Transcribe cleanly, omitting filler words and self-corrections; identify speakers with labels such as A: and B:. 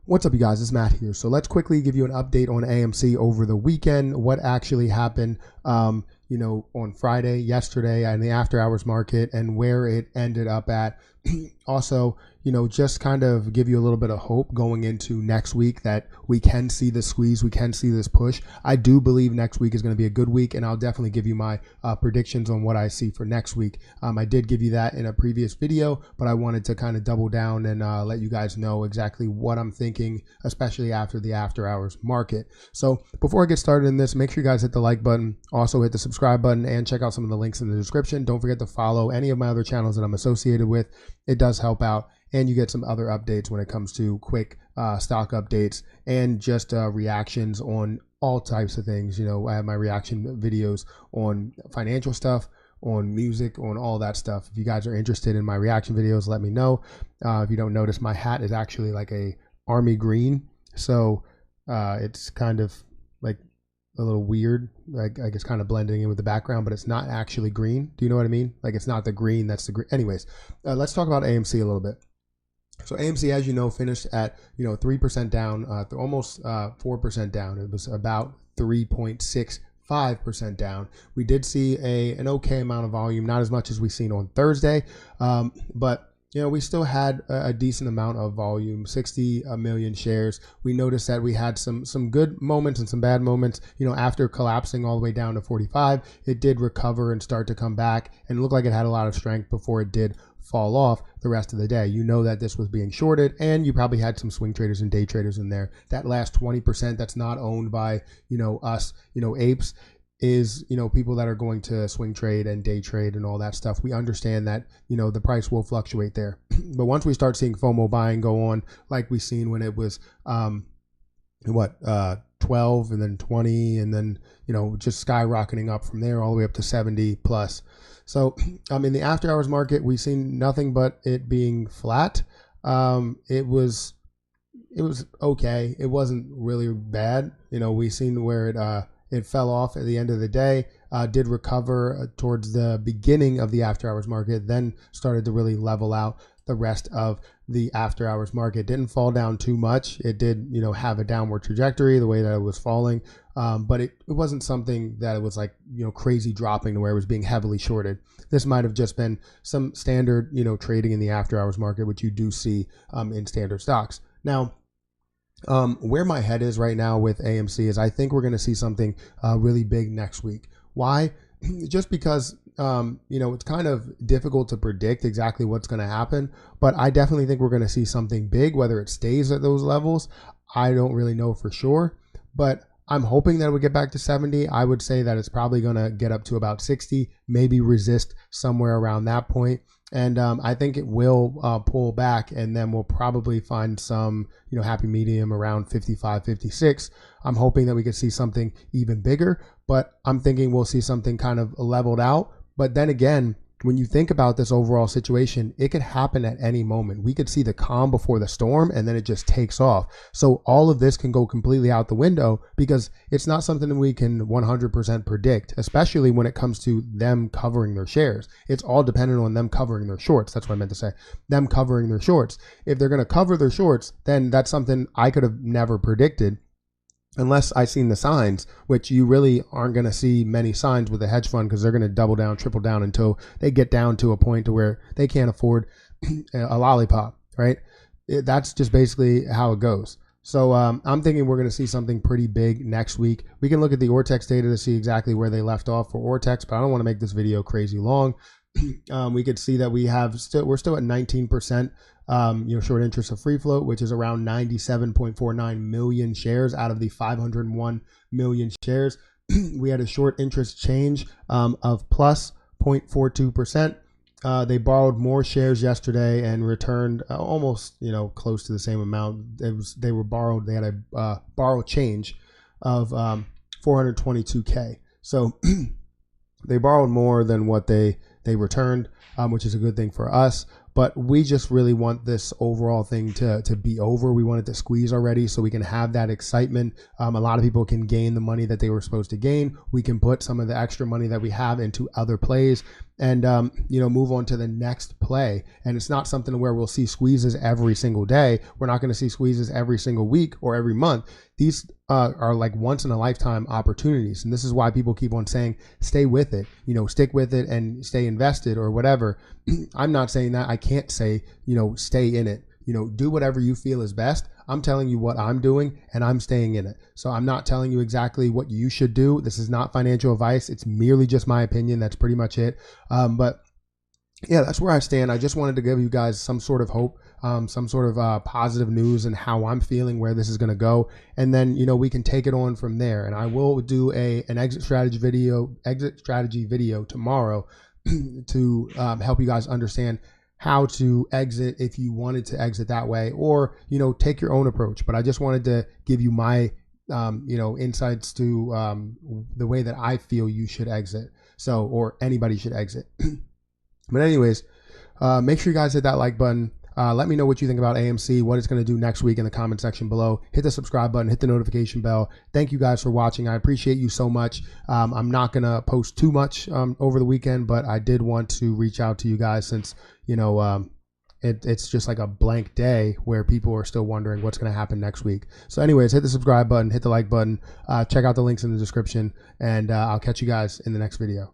A: What's up, you guys? It's Matt here. So let's quickly give you an update on AMC over the weekend, what actually happened, on Friday, yesterday, in the after hours market, and where it ended up at. Also, just kind of give you a little bit of hope going into next week that we can see the squeeze, we can see this push. I do believe next week is going to be a good week, and I'll definitely give you my predictions on what I see for next week. I did give you that in a previous video, but I wanted to kind of double down and let you guys know exactly what I'm thinking, especially after the after hours market. So before I get started in this, make sure you guys hit the like button, also hit the subscribe button, and check out some of the links in the description. Don't forget to follow any of my other channels that I'm associated with. It does help out, and you get some other updates when it comes to quick stock updates and just reactions on all types of things. I have my reaction videos on financial stuff, on music, on all that stuff. If you guys are interested in my reaction videos, let me know. If you don't notice, my hat is actually like a army green, so it's kind of like a little weird, like I guess kind of blending in with the background, but it's not actually green. Do you know what I mean? Like it's not the green, that's the green. Anyways, let's talk about AMC a little bit. So AMC, as you know, finished at 3% down, almost 4% down. It was about 3.65% down. We did see an okay amount of volume, not as much as we've seen on Thursday, but we still had a decent amount of volume, 60 million shares. We noticed that we had some good moments and some bad moments. After collapsing all the way down to 45, it did recover and start to come back, and it looked like it had a lot of strength before it did fall off the rest of the day. That this was being shorted, and you probably had some swing traders and day traders in there. That last 20% that's not owned by us, apes, is people that are going to swing trade and day trade and all that stuff. We understand that the price will fluctuate there, but once we start seeing FOMO buying go on, like we've seen when it was 12 and then 20 and then just skyrocketing up from there all the way up to 70 plus. So in the after hours market, we've seen nothing but it being flat. It was okay. It wasn't really bad. We seen where it fell off at the end of the day, did recover towards the beginning of the after hours market, then started to really level out the rest of the after hours market. Didn't fall down too much. It did, have a downward trajectory the way that it was falling, but it wasn't something that it was like, crazy dropping to where it was being heavily shorted. This might have just been some standard, trading in the after hours market, which you do see in standard stocks. Now, where my head is right now with AMC is I think we're going to see something really big next week. Why? Just because, it's kind of difficult to predict exactly what's going to happen, but I definitely think we're going to see something big. Whether it stays at those levels, I don't really know for sure, but I'm hoping that it would get back to 70. I would say that it's probably going to get up to about 60, maybe resist somewhere around that point. And I think it will pull back, and then we'll probably find some, happy medium around 55, 56. I'm hoping that we could see something even bigger, but I'm thinking we'll see something kind of leveled out. But then again, when you think about this overall situation, it could happen at any moment. We could see the calm before the storm, and then it just takes off. So all of this can go completely out the window because it's not something that we can 100% predict, especially when it comes to them covering their shares. It's all dependent on them covering their shorts. That's what I meant to say. Them covering their shorts. If they're going to cover their shorts, then that's something I could have never predicted, unless I seen the signs, which you really aren't going to see many signs with a hedge fund because they're going to double down, triple down until they get down to a point to where they can't afford a lollipop, right? That's just basically how it goes. So I'm thinking we're going to see something pretty big next week. We can look at the Ortex data to see exactly where they left off for Ortex, but I don't want to make this video crazy long. We could see that we're still at 19%. Short interest of free float, which is around 97.49 million shares out of the 501 million shares. We had a short interest change of plus 0.42%. They borrowed more shares yesterday and returned almost, close to the same amount. They had a borrow change of 422K. So they borrowed more than what they returned, which is a good thing for us. But we just really want this overall thing to be over. We want it to squeeze already so we can have that excitement. A lot of people can gain the money that they were supposed to gain. We can put some of the extra money that we have into other plays. and move on to the next play. And it's not something where we'll see squeezes every single day. We're not going to see squeezes every single week or every month. These are like once in a lifetime opportunities. And this is why people keep on saying, stay with it, stick with it and stay invested or whatever. I'm not saying that. I can't say, stay in it. Do whatever you feel is best. I'm telling you what I'm doing and I'm staying in it. So I'm not telling you exactly what you should do. This is not financial advice. It's merely just my opinion. That's pretty much it. But yeah, that's where I stand. I just wanted to give you guys some sort of hope, some sort of positive news and how I'm feeling, where this is going to go. And then, we can take it on from there. And I will do an exit strategy video tomorrow to help you guys understand how to exit if you wanted to exit that way, or, take your own approach. But I just wanted to give you my, insights to the way that I feel you should exit. So, or anybody should exit. But anyways, make sure you guys hit that like button. Let me know what you think about AMC, what it's going to do next week in the comment section below. Hit the subscribe button, hit the notification bell. Thank you guys for watching. I appreciate you so much. I'm not going to post too much over the weekend, but I did want to reach out to you guys since, it's just like a blank day where people are still wondering what's going to happen next week. So anyways, hit the subscribe button, hit the like button, check out the links in the description, and I'll catch you guys in the next video.